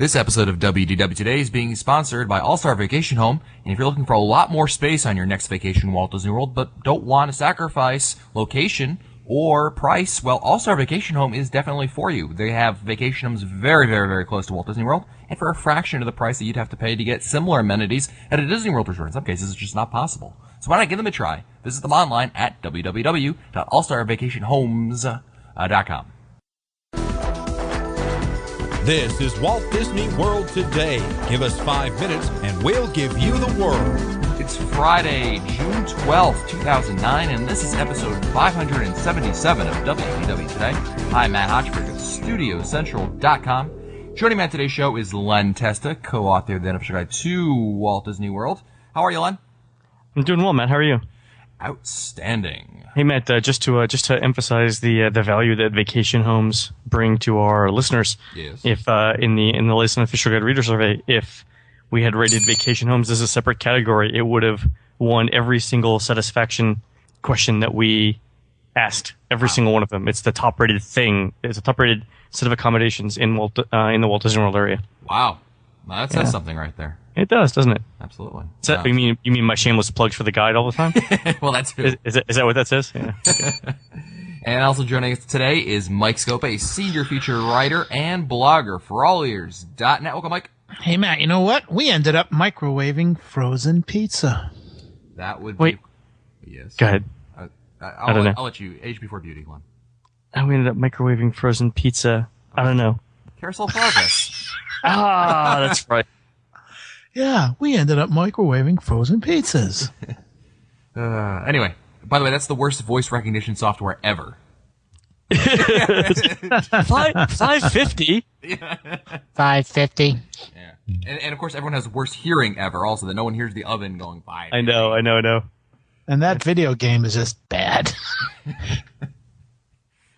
This episode of WDW Today is being sponsored by All-Star Vacation Home, and if you're looking for a lot more space on your next vacation in Walt Disney World, but don't want to sacrifice location or price, well, All-Star Vacation Home is definitely for you. They have vacation homes very, very, very close to Walt Disney World, and for a fraction of the price that you'd have to pay to get similar amenities at a Disney World resort. In some cases, it's just not possible. So why not give them a try? Visit them online at www.allstarvacationhomes.com. This is Walt Disney World Today. Give us 5 minutes and we'll give you the world. It's Friday, June 12th, 2009, and this is episode 577 of WDW Today. I'm Matt Hodgberg of StudioCentral.com. Joining me on today's show is Len Testa, co-author of the Unofficial Guide to Walt Disney World. How are you, Len? I'm doing well, Matt. How are you? Outstanding. Hey, Matt. Just to emphasize the value that vacation homes bring to our listeners. Yes. If in the latest Unofficial Guide reader survey, if we had rated vacation homes as a separate category, it would have won every single satisfaction question that we asked. Every single one of them. It's the top rated thing. It's a top rated set of accommodations in the Walt Disney World area. Wow. Well, that says something right there. It does, doesn't it? Absolutely. You mean my shameless plugs for the guide all the time? Well, that's true. Is that what that says? Yeah. Okay. And also joining us today is Mike Scopa, a senior feature writer and blogger for allears.net. Welcome, Mike. Hey, Matt, you know what? We ended up microwaving frozen pizza. That would Wait. be... Yes. Go ahead. I don't know. I'll let you. Age before beauty, Len. We ended up microwaving frozen pizza. I don't know. Carousel Progress. That's right. Yeah, we ended up microwaving frozen pizzas. Anyway, by the way, that's the worst voice recognition software ever. 550. 550. Yeah. And of course, everyone has worst hearing ever also, that no one hears the oven going by. I know. And that video game is just bad.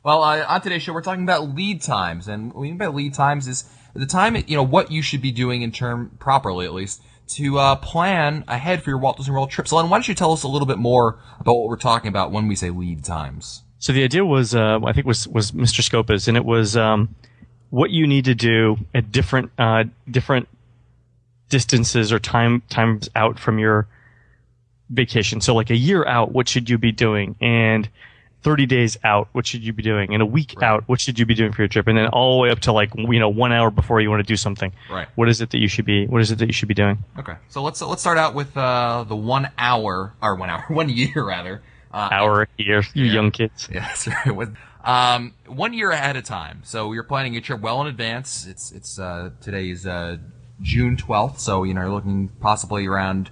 Well, on today's show, we're talking about lead times. And what we mean by lead times is the time, what you should be doing properly at least, to plan ahead for your Walt Disney World trip. So, Len, why don't you tell us a little bit more about what we're talking about when we say lead times? So the idea was, I think was Mr. Scopa's, and it was what you need to do at different distances or times out from your vacation. So like a year out, what should you be doing? And 30 days out, what should you be doing? And a week out, what should you be doing for your trip? And then all the way up to 1 hour before you want to do something. Right. What is it that you should be doing? Okay. So let's start out with the 1 year rather. Hour, year, you young kids. Yeah, that's right. With 1 year ahead of time. So you're planning your trip well in advance. It's today is June 12th, so you're looking possibly around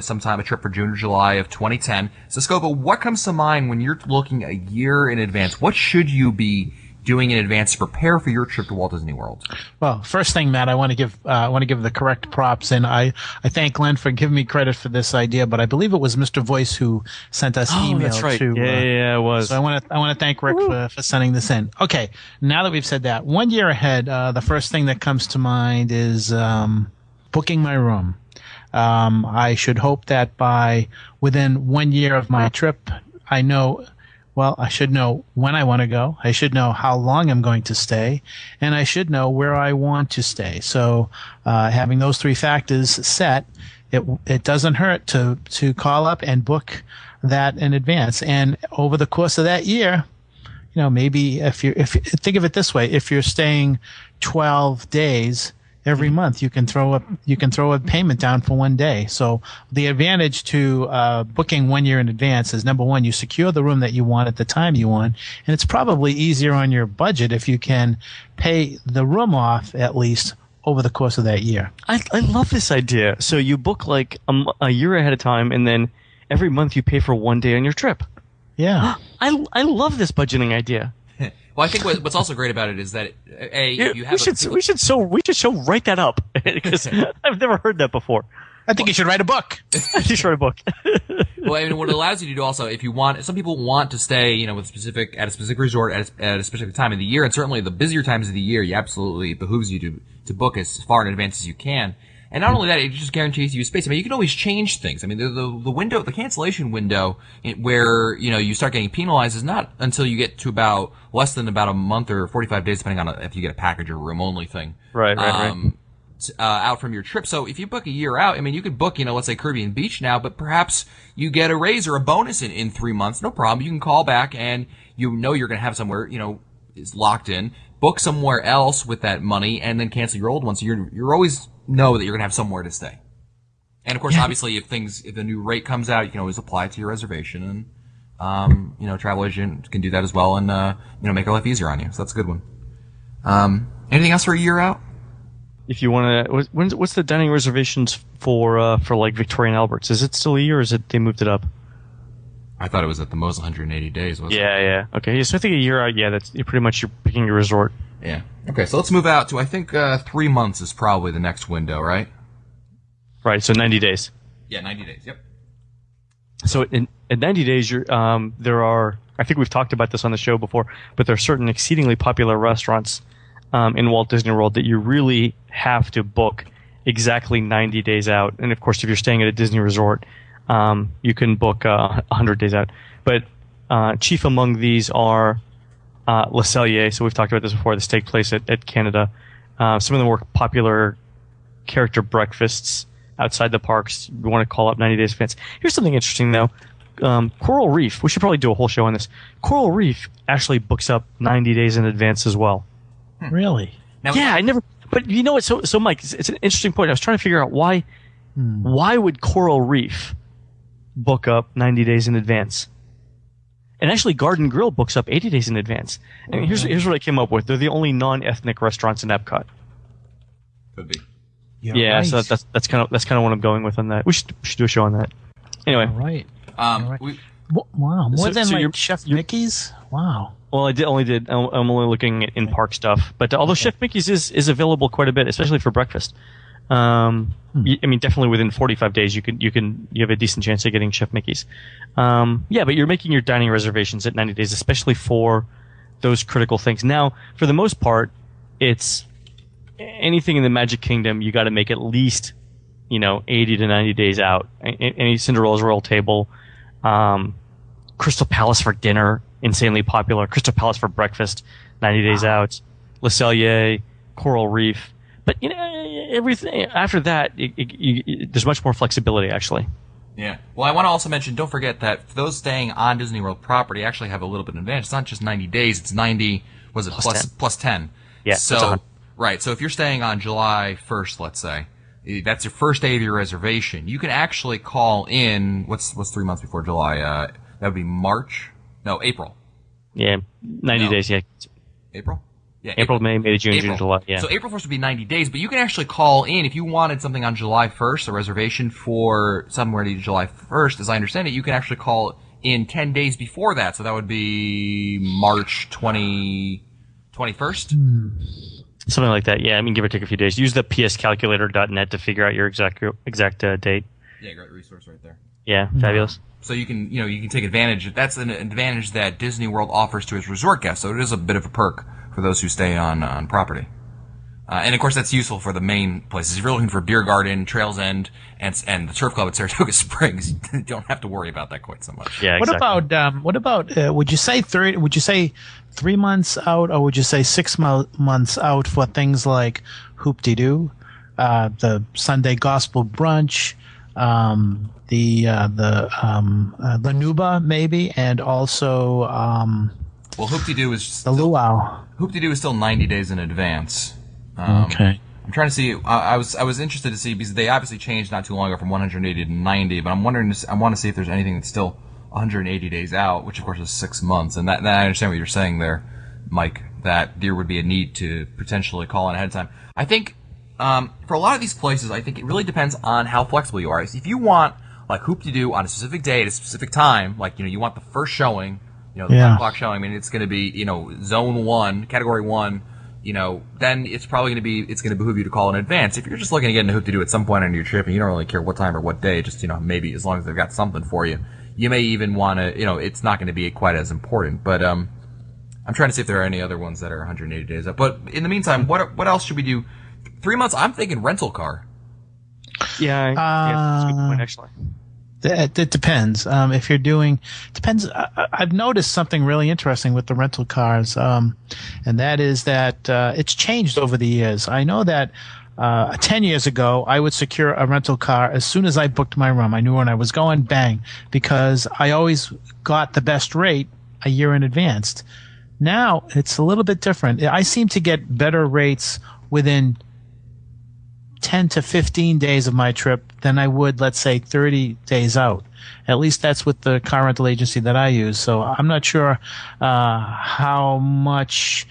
sometime a trip for June or July of 2010. So Scopa, what comes to mind when you're looking a year in advance? What should you be doing in advance to prepare for your trip to Walt Disney World? Well, first thing, Matt, I want to give the correct props, and I thank Glenn for giving me credit for this idea, but I believe it was Mr. Voice who sent us email. That's right. To, yeah, it was. So I want to thank Rick for sending this in. Okay, now that we've said that, 1 year ahead, the first thing that comes to mind is booking my room. I should hope that within 1 year of my trip, I should know when I want to go. I should know how long I'm going to stay, and I should know where I want to stay. So, having those three factors set, it doesn't hurt to call up and book that in advance. And over the course of that year, maybe if think of it this way, if you're staying 12 days every month, you can throw a payment down for 1 day. So the advantage to booking 1 year in advance is, number one, you secure the room that you want at the time you want, and it's probably easier on your budget if you can pay the room off at least over the course of that year. I love this idea. So you book like a year ahead of time, and then every month you pay for 1 day on your trip. Yeah. I love this budgeting idea. Well, I think what's also great about it is that you have. We should write that up, because I've never heard that before. I think you should write a book. You should write a book. Well, what it allows you to do also, if you want, some people want to stay, at a specific resort at a specific time of the year, and certainly the busier times of the year, absolutely behooves you to book as far in advance as you can. And not only that, it just guarantees you space. I mean, you can always change things. I mean, the window, the cancellation window where, you start getting penalized is not until you get to about less than about a month or 45 days, depending on if you get a package or room only thing. Right. Out from your trip. So if you book a year out, I mean, you could book, let's say Caribbean Beach now, but perhaps you get a raise or a bonus in 3 months. No problem. You can call back and you're going to have somewhere, is locked in, book somewhere else with that money and then cancel your old one. So you're always know that you're going to have somewhere to stay. And of course, obviously, if the new rate comes out, you can always apply it to your reservation, and travel agent can do that as well, and make your life easier on you. So that's a good one. Anything else for a year out? If you want to, what's the dining reservations for like Victoria and Albert's? Is it still a year, or is it they moved it up? I thought it was at the most 180 days. Wasn't it? Yeah. Okay, so I think a year out. Yeah, that's pretty much you're picking your resort. Yeah. Okay, so let's move out to, I think, 3 months is probably the next window, right? Right, so 90 days. Yeah, 90 days, yep. So in 90 days, there are, I think we've talked about this on the show before, but there are certain exceedingly popular restaurants in Walt Disney World that you really have to book exactly 90 days out. And of course, if you're staying at a Disney resort, you can book 100 days out. But chief among these are Le Cellier, so we've talked about this before, the steak place at Canada. Some of the more popular character breakfasts outside the parks, you want to call up 90 days in advance. Here's something interesting, though. Coral Reef, we should probably do a whole show on this. Coral Reef actually books up 90 days in advance as well. Really? Now, Yeah, I never... But you know what? So Mike, it's an interesting point. I was trying to figure out why would Coral Reef book up 90 days in advance? And actually, Garden Grill books up 80 days in advance. And here's what I came up with. They're the only non-ethnic restaurants in Epcot. Could be. Yeah, right. so that's kind of what I'm going with on that. We should do a show on that. Anyway, All right. We, Wow, more So- than so like you're- Chef Mickey's? Wow. well, I'm only looking at in-park stuff. But although Chef Mickey's is available quite a bit, especially for breakfast. I mean, definitely within 45 days, you have a decent chance of getting Chef Mickey's. Yeah, but you're making your dining reservations at 90 days, especially for those critical things. Now, for the most part, it's anything in the Magic Kingdom. You got to make at least 80 to 90 days out. Any Cinderella's Royal Table, Crystal Palace for dinner, insanely popular. Crystal Palace for breakfast, 90 days out. Le Cellier, Coral Reef. But everything after that, there's much more flexibility actually. yeah. Well, I want to also mention, don't forget that for those staying on Disney World property actually have a little bit of advantage. It's not just 90 days, it's 90, was it plus 10? Yeah, that's So, 100. right. So if you're staying on July 1st, let's say, that's your first day of your reservation. You can actually call in, what's 3 months before July? That would be April. Yeah, 90 No. days. Yeah, April? Yeah, April, May, June, April. July. Yeah. So April 1st would be 90 days, but you can actually call in if you wanted something on July 1st, a reservation for somewhere to July 1st, as I understand it, you can actually call in 10 days before that. So that would be March 21st. Something like that. Yeah, I mean, give or take a few days. Use the pscalculator.net to figure out your exact date. Yeah, great resource right there. Yeah, fabulous. So you can take advantage. That's an advantage that Disney World offers to its resort guests. So it is a bit of a perk for those who stay on property. And of course, that's useful for the main places. If you're looking for Beer Garden, Trails End, and the Surf Club at Saratoga Springs, you don't have to worry about that quite so much. Yeah, What exactly. about would you say 3 months out, or would you say 6 months out for things like Hoop-de-Doo, the Sunday Gospel Brunch, the Nuba maybe, and also Well, Hoop-de-Doo is the Luau? Hoop-de-Doo is still 90 days in advance. Okay. I'm trying to see. I was interested to see because they obviously changed not too long ago from 180 to 90. But I want to see if there's anything that's still 180 days out, which of course is 6 months. And that I understand what you're saying there, Mike. That there would be a need to potentially call in ahead of time. I think for a lot of these places, I think it really depends on how flexible you are. If you want like Hoop-de-Doo on a specific day at a specific time, like you want the first showing, the 10 o'clock showing. I mean, it's going to be Zone 1, Category 1. Then it's probably going to behoove you to call in advance. If you're just looking to get into Hoop-de-Doo at some point on your trip and you don't really care what time or what day, just, maybe as long as they've got something for you, you may even want to, it's not going to be quite as important. But, I'm trying to see if there are any other ones that are 180 days up. But in the meantime, what else should we do? 3 months, I'm thinking rental car. Yeah, that's a good point, actually. It depends. If you're doing, depends. I've noticed something really interesting with the rental cars, and that is that it's changed over the years. I know that 10 years ago, I would secure a rental car as soon as I booked my room. I knew when I was going, bang, because I always got the best rate a year in advance. Now it's a little bit different. I seem to get better rates within 10 to 15 days of my trip than I would, let's say, 30 days out. At least that's with the car rental agency that I use. So I'm not sure how much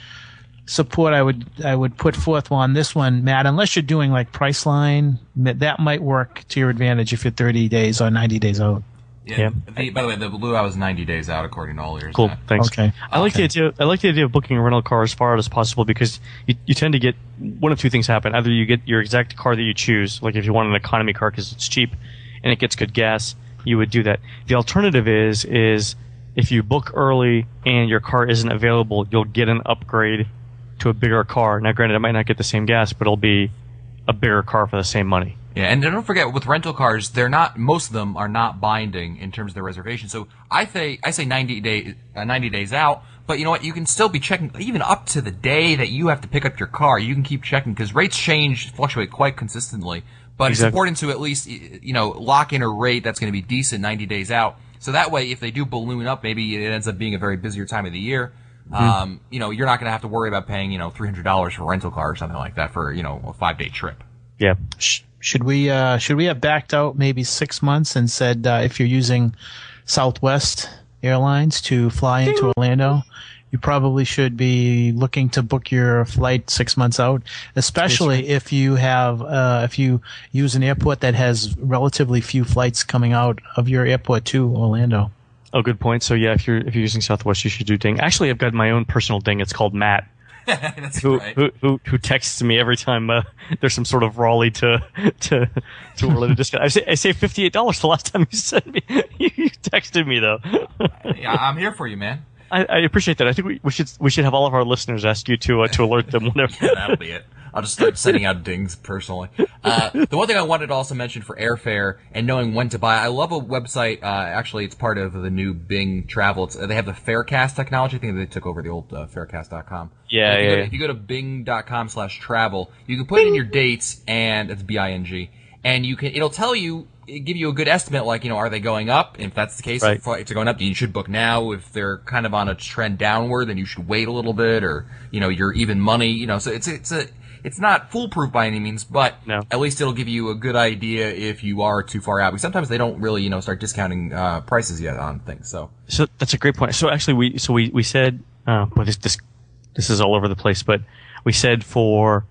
support I would put forth on this one, Matt, unless you're doing like Priceline. That might work to your advantage if you're 30 days or 90 days out. Yeah. By the way, the Luau was 90 days out, according to all yours. Cool. Thanks. Okay. I like the idea of booking a rental car as far out as possible because you tend to get one of two things happen. Either you get your exact car that you choose, like if you want an economy car because it's cheap and it gets good gas, you would do that. The alternative is if you book early and your car isn't available, you'll get an upgrade to a bigger car. Now, granted, it might not get the same gas, but it'll be a bigger car for the same money. Yeah, and don't forget, with rental cars, most of them are not binding in terms of their reservation. So I say 90 days out, but you know what? You can still be checking, even up to the day that you have to pick up your car. You can keep checking because rates fluctuate quite consistently. But It's important to at least, lock in a rate that's going to be decent 90 days out. So that way, if they do balloon up, maybe it ends up being a very busier time of the year. You're not going to have to worry about paying, $300 for a rental car or something like that for, a 5-day trip. Yeah. Should we have backed out maybe 6 months and said if you're using Southwest Airlines to fly into Orlando, you probably should be looking to book your flight 6 months out, especially if you use an airport that has relatively few flights coming out of your airport to Orlando. Oh, good point. So yeah, if you're using Southwest, you should do Ding. Actually, I've got my own personal Ding. It's called Matt. That's who, right. who texts me every time there's some sort of Raleigh to Orlando discount. I say $58 the last time you sent me. You texted me though. Yeah, I'm here for you, man. I appreciate that. I think we should have all of our listeners ask you to alert them whenever. Yeah, that'll be it. I'll just start sending out dings personally. The one thing I wanted to also mention for airfare and knowing when to buy, I love a website. Actually, it's part of the new Bing Travel. They have the Farecast technology. I think they took over the old Farecast.com. Yeah, If you go to bing.com/travel, you can put in your dates, and it's BING, and it'll tell you, give you a good estimate, like, are they going up? And if that's the case, right. If flights are going up, you should book now. If they're kind of on a trend downward, then you should wait a little bit, or, you're even money, so it's not foolproof by any means, but no. At least it'll give you a good idea if you are too far out. Because sometimes they don't really, start discounting prices yet on things. So that's a great point. So actually, we said, boy, this is all over the place, but we said for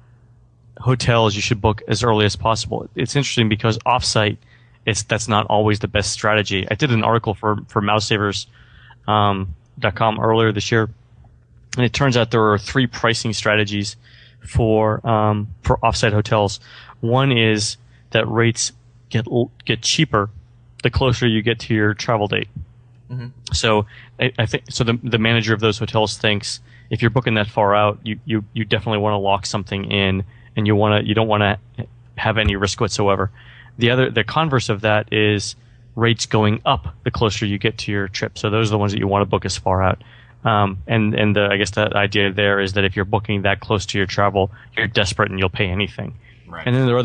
hotels you should book as early as possible. It's interesting because offsite, that's not always the best strategy. I did an article for mousesavers.com earlier this year, and it turns out there are 3 pricing strategies for offsite hotels. One is that rates get cheaper the closer you get to your travel date. Mm-hmm. So I think so. The manager of those hotels thinks if you're booking that far out, you definitely want to lock something in, and you don't want to have any risk whatsoever. The converse of that is rates going up the closer you get to your trip. So those are the ones that you want to book as far out. I guess the idea there is that if you're booking that close to your travel, you're desperate and you'll pay anything. Right. And then there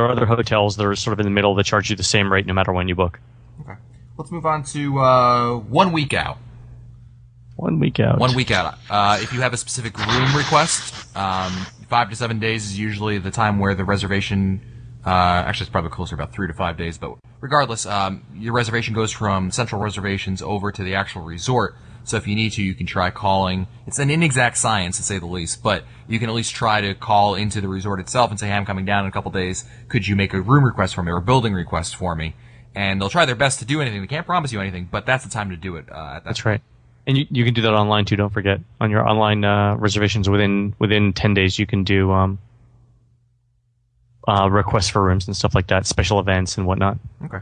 are other hotels that are sort of in the middle that charge you the same rate no matter when you book. Okay. Let's move on to 1 week out. 1 week out. 1 week out. If you have a specific room request, 5 to 7 days is usually the time where the reservation. Actually, it's probably closer, about 3 to 5 days. But regardless, your reservation goes from central reservations over to the actual resort. So if you need to, you can try calling. It's an inexact science, to say the least, but you can at least try to call into the resort itself and say, hey, I'm coming down in a couple days. Could you make a room request for me or a building request for me? And they'll try their best to do anything. They can't promise you anything, but that's the time to do it. That's right. And you can do that online, too, don't forget. On your online reservations within 10 days, you can do requests for rooms and stuff like that, special events and whatnot. Okay.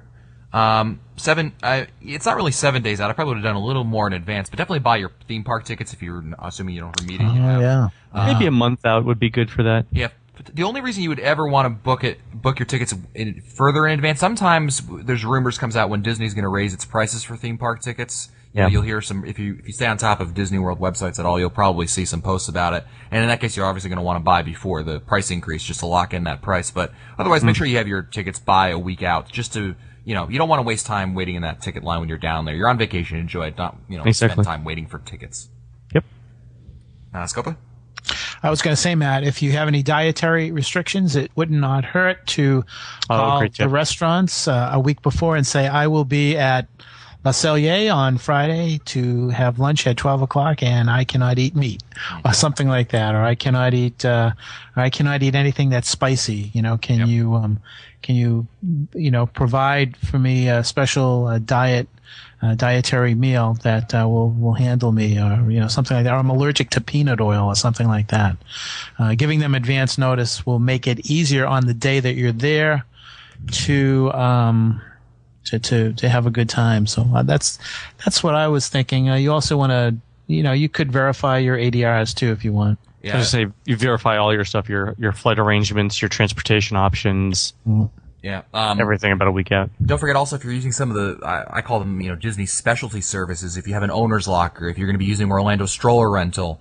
It's not really 7 days out. I probably would have done a little more in advance, but definitely buy your theme park tickets if you're assuming you don't have a meeting. Yeah. Maybe a month out would be good for that. Yeah, the only reason you would ever want to book your tickets further in advance. Sometimes there's rumors comes out when Disney's going to raise its prices for theme park tickets. You know, you'll hear some if you stay on top of Disney World websites at all, you'll probably see some posts about it. And in that case, you're obviously going to want to buy before the price increase just to lock in that price. But otherwise, make sure you have your tickets by a week out, just to you don't want to waste time waiting in that ticket line when you're down there. You're on vacation, enjoy it, not spend time waiting for tickets. Yep. Scopa? I was going to say, Matt, if you have any dietary restrictions, it would not hurt to call the restaurants a week before and say, I will be at La Cellier on Friday to have lunch at 12 o'clock and I cannot eat meat or something like that, or I cannot eat anything that's spicy. Can you provide for me a special dietary meal that will handle me, or something like that, or I'm allergic to peanut oil or something like that. Giving them advance notice will make it easier on the day that you're there to have a good time. So that's what I was thinking. You also want to, you could verify your ADRs too if you want. Yeah. I was going to say, you verify all your stuff, your flight arrangements, your transportation options. Yeah. Everything about a week out. Don't forget also, if you're using some of the, I call them, Disney specialty services, if you have an owner's locker, if you're going to be using Orlando stroller rental,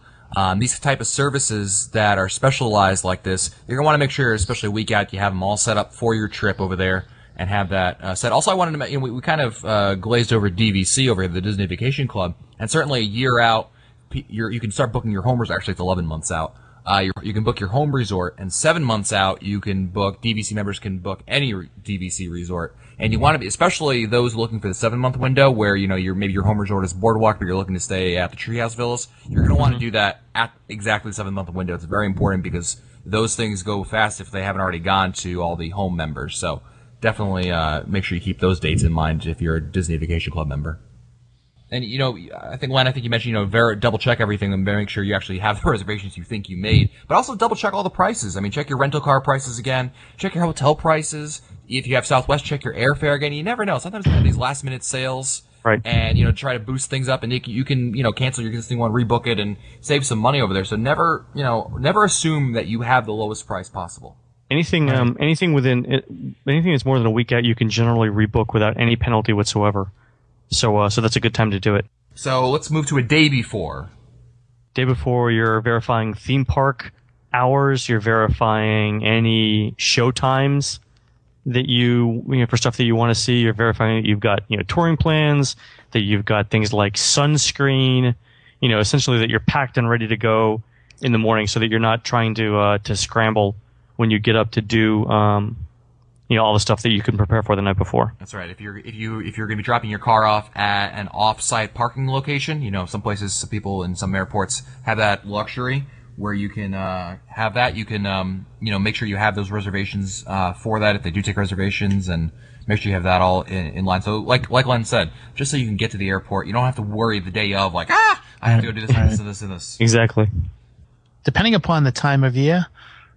these type of services that are specialized like this, you're going to want to make sure, especially a week out, you have them all set up for your trip over there and have that set. Also, I wanted to mention, we kind of glazed over DVC over here, the Disney Vacation Club, and certainly a year out, you can start booking your home resort. Actually, it's 11 months out. You can book your home resort, and 7 months out, you can book, DVC members can book any DVC resort. And you want to be, especially those looking for the 7-month window where, maybe your home resort is Boardwalk, but you're looking to stay at the Treehouse Villas. You're going to want to do that at exactly the 7-month window. It's very important because those things go fast if they haven't already gone to all the home members. So definitely, make sure you keep those dates in mind if you're a Disney Vacation Club member. And, I think, Len, you mentioned, double check everything and make sure you actually have the reservations you think you made. But also double check all the prices. I mean, check your rental car prices again. Check your hotel prices. If you have Southwest, check your airfare again. You never know. Sometimes they have these last minute sales. Right. And, try to boost things up, and you can, cancel your existing one, rebook it, and save some money over there. So never assume that you have the lowest price possible. Anything that's more than a week out, you can generally rebook without any penalty whatsoever. So that's a good time to do it. So let's move to a day before. Day before, you're verifying theme park hours. You're verifying any show times that for stuff that you want to see. You're verifying that you've got touring plans, that you've got things like sunscreen. Essentially that you're packed and ready to go in the morning, so that you're not trying to scramble when you get up to do all the stuff that you can prepare for the night before. That's right. If you're going to be dropping your car off at an off-site parking location, some places, some people in some airports have that luxury where you can have that. You can make sure you have those reservations for that if they do take reservations, and make sure you have that all in line. So like Len said, just so you can get to the airport, you don't have to worry the day of I have to go do this and this and this and this. Exactly. Depending upon the time of year,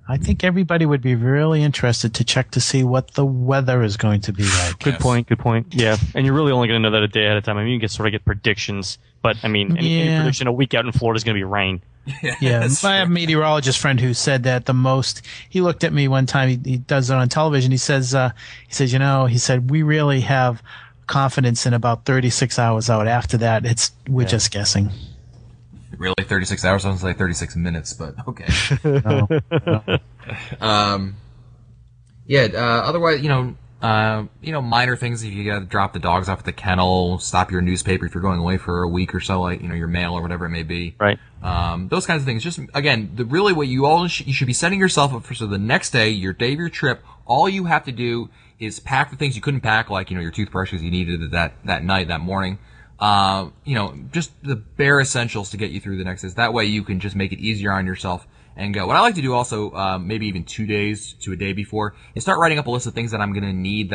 I think everybody would be really interested to check to see what the weather is going to be like. Good point. Yeah, and you're really only going to know that a day ahead of time. I mean, you can sort of get predictions, but I mean, any prediction a week out in Florida is going to be rain. Yeah, I have a meteorologist friend who said that the most. He looked at me one time. He does it on television. He says, we really have confidence in about 36 hours out. After that, we're just guessing. Really, 36 hours? Sounds like 36 minutes, but okay. No. Otherwise, minor things. If you got to drop the dogs off at the kennel, stop your newspaper if you're going away for a week or so, your mail or whatever it may be. Right. Those kinds of things. Just again, really, what you should be setting yourself up for. So the next day, your day of your trip, all you have to do is pack the things you couldn't pack, like your toothbrushes you needed that night, that morning. Just the bare essentials to get you through the next day. That way you can just make it easier on yourself and go. What I like to do also, maybe even 2 days to a day before, is start writing up a list of things that I'm going to need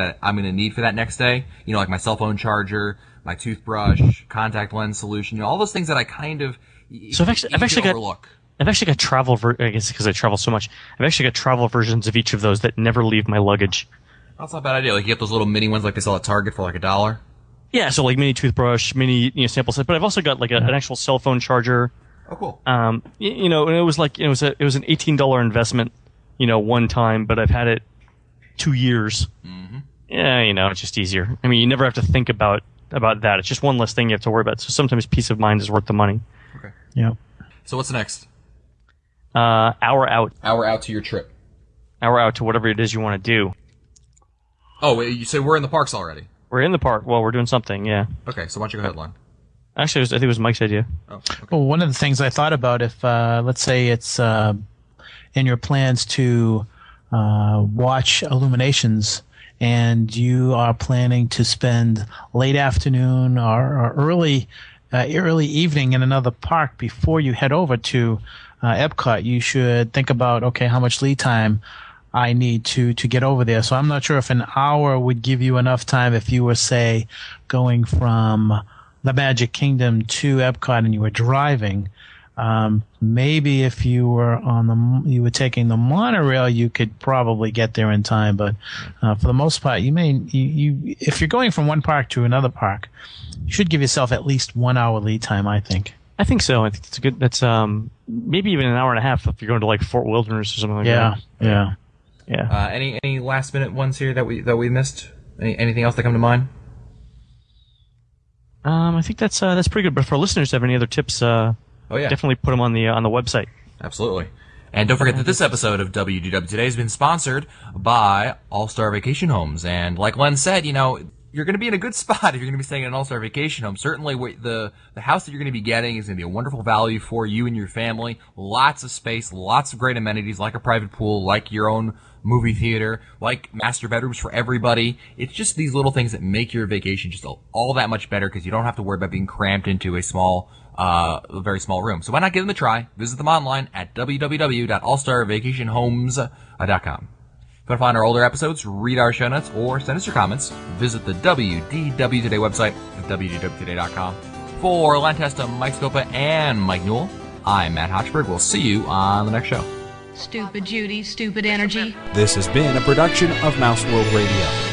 for that next day. Like my cell phone charger, my toothbrush, contact lens solution, all those things that I kind of I've actually got travel. I guess because I travel so much, I've actually got travel versions of each of those that never leave my luggage. That's not a bad idea. Like you get those little mini ones like they sell at Target for like $1. Yeah, so like mini toothbrush, mini sample set, but I've also got like an actual cell phone charger. Oh, cool. And it was an $18 investment one time, but I've had it 2 years. Mm-hmm. Yeah, it's just easier. I mean, you never have to think about that. It's just one less thing you have to worry about. So sometimes peace of mind is worth the money. Okay. Yeah. So what's next? Hour out. Hour out to your trip. Hour out to whatever it is you want to do. Oh, wait, you said we're in the parks already. We're in the park. Well, we're doing something, yeah. Okay, so why don't you go ahead, Lon? Actually, I think it was Mike's idea. Oh, okay. Well, one of the things I thought about, if let's say it's in your plans to watch Illuminations, and you are planning to spend late afternoon or early evening in another park before you head over to Epcot, you should think about, okay, how much lead time I need to get over there. So I'm not sure if an hour would give you enough time if you were, say, going from the Magic Kingdom to Epcot and you were driving. Maybe if you were taking the monorail, you could probably get there in time. But for the most part, if you're going from one park to another park, you should give yourself at least 1 hour lead time, I think. I think so. I think it's good. That's maybe even an hour and a half if you're going to like Fort Wilderness or something like that. Yeah. Any last minute ones here that we missed? Anything else that come to mind? I think that's pretty good. But for listeners, have any other tips? Definitely put them on the website. Absolutely. And don't forget that this episode of WDW Today has been sponsored by All-Star Vacation Homes. And like Len said, you're going to be in a good spot if you're going to be staying in an All-Star Vacation Home. Certainly, the house that you're going to be getting is going to be a wonderful value for you and your family. Lots of space, lots of great amenities, like a private pool, like your own movie theater, like master bedrooms for everybody. It's just these little things that make your vacation just all that much better because you don't have to worry about being cramped into a very small room. So why not give them a try? Visit them online at www.allstarvacationhomes.com. If you want to find our older episodes, read our show notes, or send us your comments, visit the WDW Today website at wdwtoday.com. For Len Testa, Mike Scopa, and Mike Newell, I'm Matt Hochberg. We'll see you on the next show. Stupid Judy, stupid energy. This has been a production of Mouse World Radio.